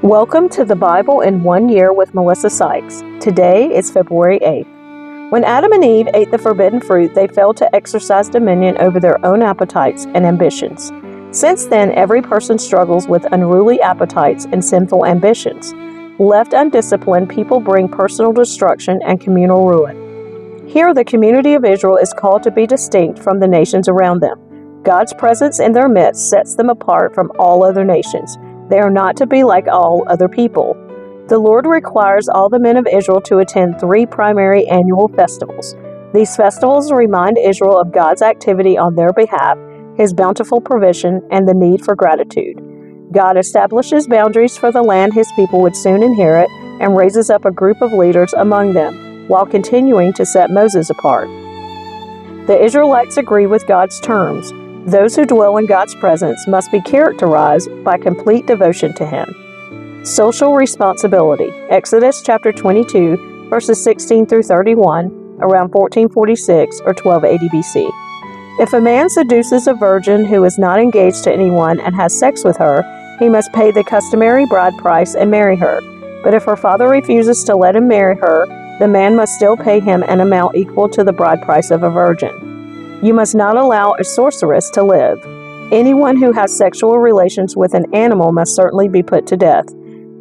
Welcome to the Bible in 1 Year with Melissa Sykes. Today is February 8th. When Adam and Eve ate the forbidden fruit, they failed to exercise dominion over their own appetites and ambitions. Since then, every person struggles with unruly appetites and sinful ambitions. Left undisciplined, people bring personal destruction and communal ruin. Here, the community of Israel is called to be distinct from the nations around them. God's presence in their midst sets them apart from all other nations. They are not to be like all other people. The Lord requires all the men of Israel to attend 3 primary annual festivals. These festivals remind Israel of God's activity on their behalf, His bountiful provision, and the need for gratitude. God establishes boundaries for the land His people would soon inherit and raises up a group of leaders among them, while continuing to set Moses apart. The Israelites agree with God's terms. Those who dwell in God's presence must be characterized by complete devotion to Him. Social responsibility. Exodus chapter 22, verses 16 through 31, around 1446 or 1280 BC. If a man seduces a virgin who is not engaged to anyone and has sex with her, he must pay the customary bride price and marry her. But if her father refuses to let him marry her, the man must still pay him an amount equal to the bride price of a virgin. You must not allow a sorceress to live. Anyone who has sexual relations with an animal must certainly be put to death.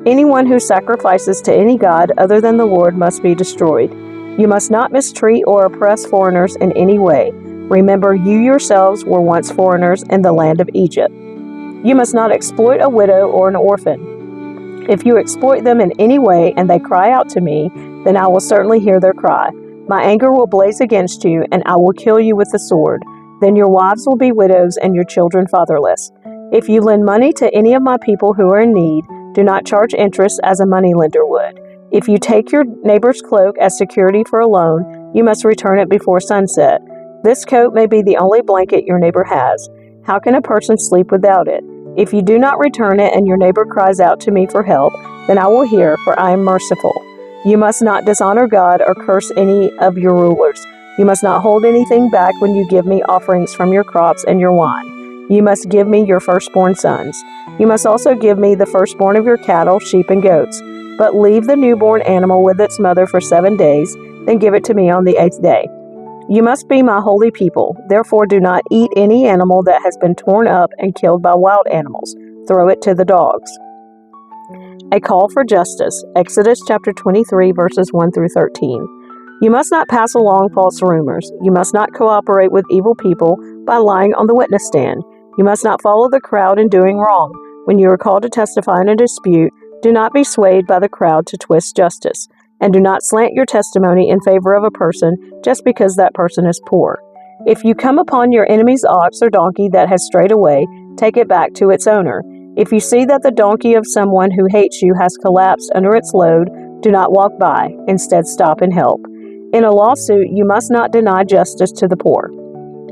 Anyone who sacrifices to any god other than the Lord must be destroyed. You must not mistreat or oppress foreigners in any way. Remember, you yourselves were once foreigners in the land of Egypt. You must not exploit a widow or an orphan. If you exploit them in any way and they cry out to me, then I will certainly hear their cry. My anger will blaze against you, and I will kill you with the sword. Then your wives will be widows and your children fatherless. If you lend money to any of my people who are in need, do not charge interest as a moneylender would. If you take your neighbor's cloak as security for a loan, you must return it before sunset. This coat may be the only blanket your neighbor has. How can a person sleep without it? If you do not return it and your neighbor cries out to me for help, then I will hear, for I am merciful. You must not dishonor God or curse any of your rulers. You must not hold anything back when you give me offerings from your crops and your wine. You must give me your firstborn sons. You must also give me the firstborn of your cattle, sheep, and goats. But leave the newborn animal with its mother for 7 days, then give it to me on the 8th day. You must be my holy people. Therefore do not eat any animal that has been torn up and killed by wild animals. Throw it to the dogs. A call for justice. Exodus chapter 23, verses 1 through 13. You must not pass along false rumors. You must not cooperate with evil people by lying on the witness stand. You must not follow the crowd in doing wrong. When you are called to testify in a dispute, do not be swayed by the crowd to twist justice. And do not slant your testimony in favor of a person just because that person is poor. If you come upon your enemy's ox or donkey that has strayed away, take it back to its owner. If you see that the donkey of someone who hates you has collapsed under its load, do not walk by. Instead, stop and help. In a lawsuit, you must not deny justice to the poor.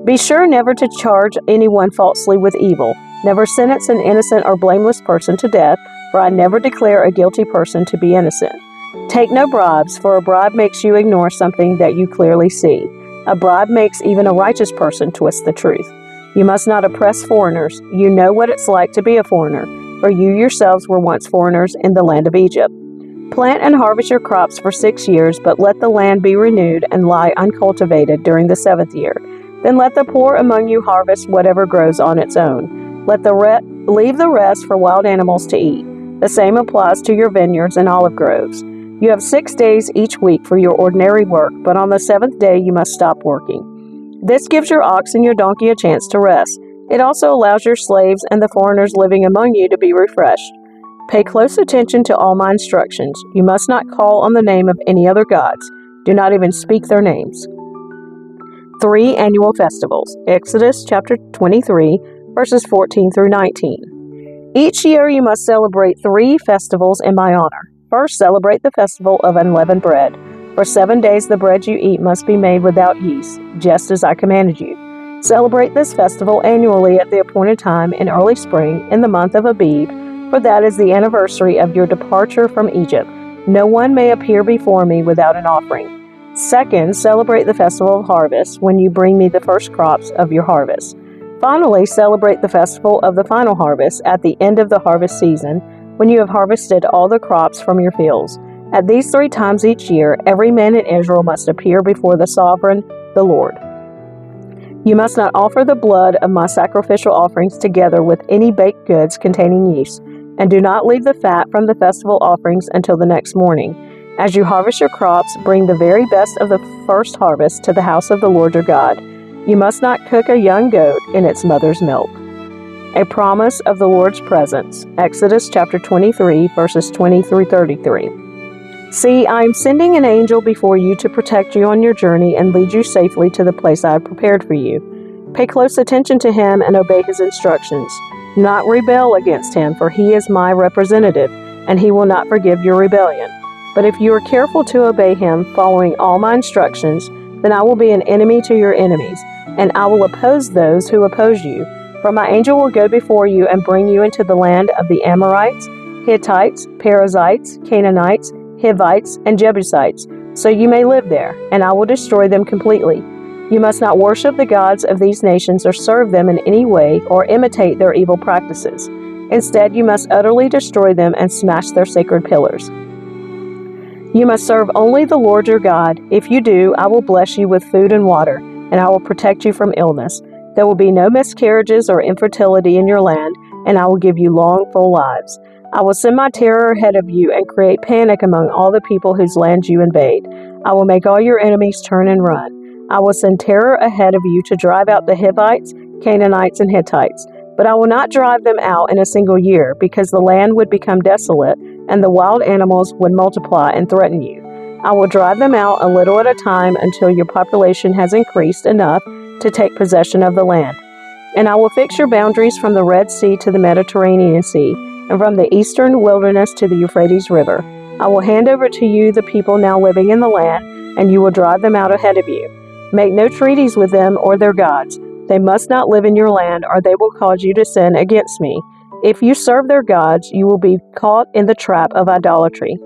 Be sure never to charge anyone falsely with evil. Never sentence an innocent or blameless person to death, for I never declare a guilty person to be innocent. Take no bribes, for a bribe makes you ignore something that you clearly see. A bribe makes even a righteous person twist the truth. You must not oppress foreigners. You know what it's like to be a foreigner, for you yourselves were once foreigners in the land of Egypt. Plant and harvest your crops for 6 years, but let the land be renewed and lie uncultivated during the 7th year. Then let the poor among you harvest whatever grows on its own. Leave the rest for wild animals to eat. The same applies to your vineyards and olive groves. You have 6 days each week for your ordinary work, but on the 7th day you must stop working. This gives your ox and your donkey a chance to rest. It also allows your slaves and the foreigners living among you to be refreshed. Pay close attention to all my instructions. You must not call on the name of any other gods. Do not even speak their names. 3 annual festivals. Exodus chapter 23, verses 14 through 19. Each year you must celebrate 3 festivals in my honor. First, celebrate the festival of unleavened bread. For 7 days the bread you eat must be made without yeast, just as I commanded you. Celebrate this festival annually at the appointed time in early spring in the month of Abib, for that is the anniversary of your departure from Egypt. No one may appear before me without an offering. Second, celebrate the festival of harvest when you bring me the first crops of your harvest. Finally, celebrate the festival of the final harvest at the end of the harvest season, when you have harvested all the crops from your fields. At these 3 times each year, every man in Israel must appear before the sovereign, the Lord. You must not offer the blood of my sacrificial offerings together with any baked goods containing yeast, and do not leave the fat from the festival offerings until the next morning. As you harvest your crops, bring the very best of the first harvest to the house of the Lord your God. You must not cook a young goat in its mother's milk. A promise of the Lord's presence. Exodus chapter 23, verses 20 through 33. See, I am sending an angel before you to protect you on your journey and lead you safely to the place I have prepared for you. Pay close attention to him and obey his instructions. Do not rebel against him, for he is my representative, and he will not forgive your rebellion. But if you are careful to obey him, following all my instructions, then I will be an enemy to your enemies, and I will oppose those who oppose you. For my angel will go before you and bring you into the land of the Amorites, Hittites, Perizzites, Canaanites, Hivites, and Jebusites, so you may live there, and I will destroy them completely. You must not worship the gods of these nations or serve them in any way or imitate their evil practices. Instead, you must utterly destroy them and smash their sacred pillars. You must serve only the Lord your God. If you do, I will bless you with food and water, and I will protect you from illness. There will be no miscarriages or infertility in your land, and I will give you long, full lives. I will send my terror ahead of you and create panic among all the people whose land you invade. I will make all your enemies turn and run. I will send terror ahead of you to drive out the Hivites, Canaanites, and Hittites. But I will not drive them out in a single year, because the land would become desolate, and the wild animals would multiply and threaten you. I will drive them out a little at a time until your population has increased enough to take possession of the land. And I will fix your boundaries from the Red Sea to the Mediterranean Sea, and from the eastern wilderness to the Euphrates River. I will hand over to you the people now living in the land, and you will drive them out ahead of you. Make no treaties with them or their gods. They must not live in your land, or they will cause you to sin against me. If you serve their gods, you will be caught in the trap of idolatry.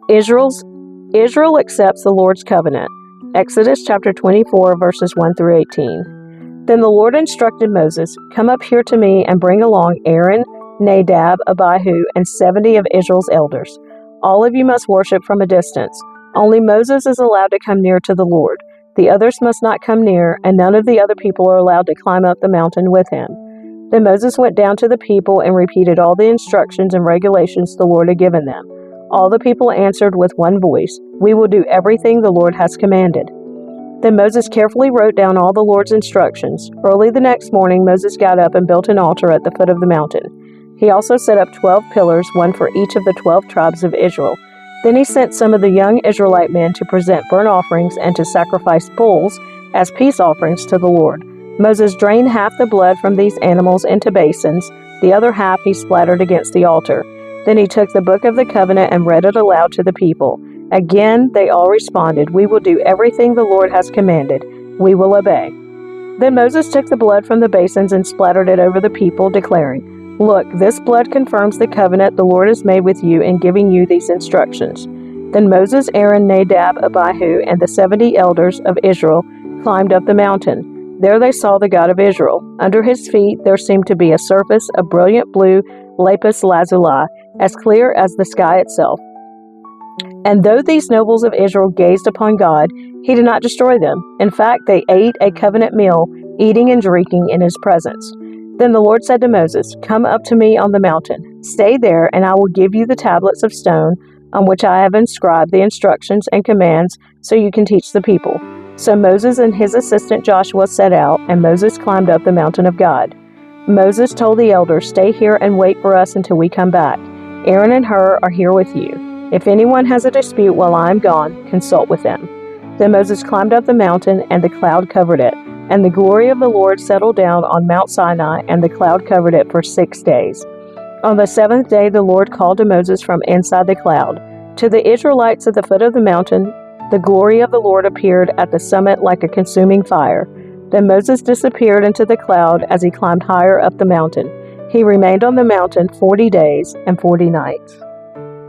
Israel accepts the Lord's covenant. Exodus chapter 24, verses 1 through 18. Then the Lord instructed Moses, "Come up here to me and bring along Aaron, Nadab, Abihu, and 70 of Israel's elders. All of you must worship from a distance. Only Moses is allowed to come near to the Lord. The others must not come near, and none of the other people are allowed to climb up the mountain with him." Then Moses went down to the people and repeated all the instructions and regulations the Lord had given them. All the people answered with one voice, "We will do everything the Lord has commanded." Then Moses carefully wrote down all the Lord's instructions. Early the next morning, Moses got up and built an altar at the foot of the mountain. He also set up 12 pillars, one for each of the 12 tribes of Israel. Then he sent some of the young Israelite men to present burnt offerings and to sacrifice bulls as peace offerings to the Lord. Moses drained half the blood from these animals into basins. The other half he splattered against the altar. Then he took the book of the covenant and read it aloud to the people. Again, they all responded, "We will do everything the Lord has commanded. We will obey." Then Moses took the blood from the basins and splattered it over the people, declaring, "Look, this blood confirms the covenant the Lord has made with you in giving you these instructions." Then Moses, Aaron, Nadab, Abihu, and the 70 elders of Israel climbed up the mountain. There they saw the God of Israel. Under his feet there seemed to be a surface of brilliant blue lapis lazuli, as clear as the sky itself. And though these nobles of Israel gazed upon God, he did not destroy them. In fact, they ate a covenant meal, eating and drinking in his presence. Then the Lord said to Moses, "Come up to me on the mountain. Stay there, and I will give you the tablets of stone on which I have inscribed the instructions and commands, so you can teach the people." So Moses and his assistant Joshua set out, and Moses climbed up the mountain of God. Moses told the elders, "Stay here and wait for us until we come back. Aaron and Hur are here with you. If anyone has a dispute while I am gone, consult with them." Then Moses climbed up the mountain, and the cloud covered it. And the glory of the Lord settled down on Mount Sinai, and the cloud covered it for 6 days. On the 7th day the Lord called to Moses from inside the cloud. To the Israelites at the foot of the mountain, the glory of the Lord appeared at the summit like a consuming fire. Then Moses disappeared into the cloud as he climbed higher up the mountain. He remained on the mountain 40 days and 40 nights.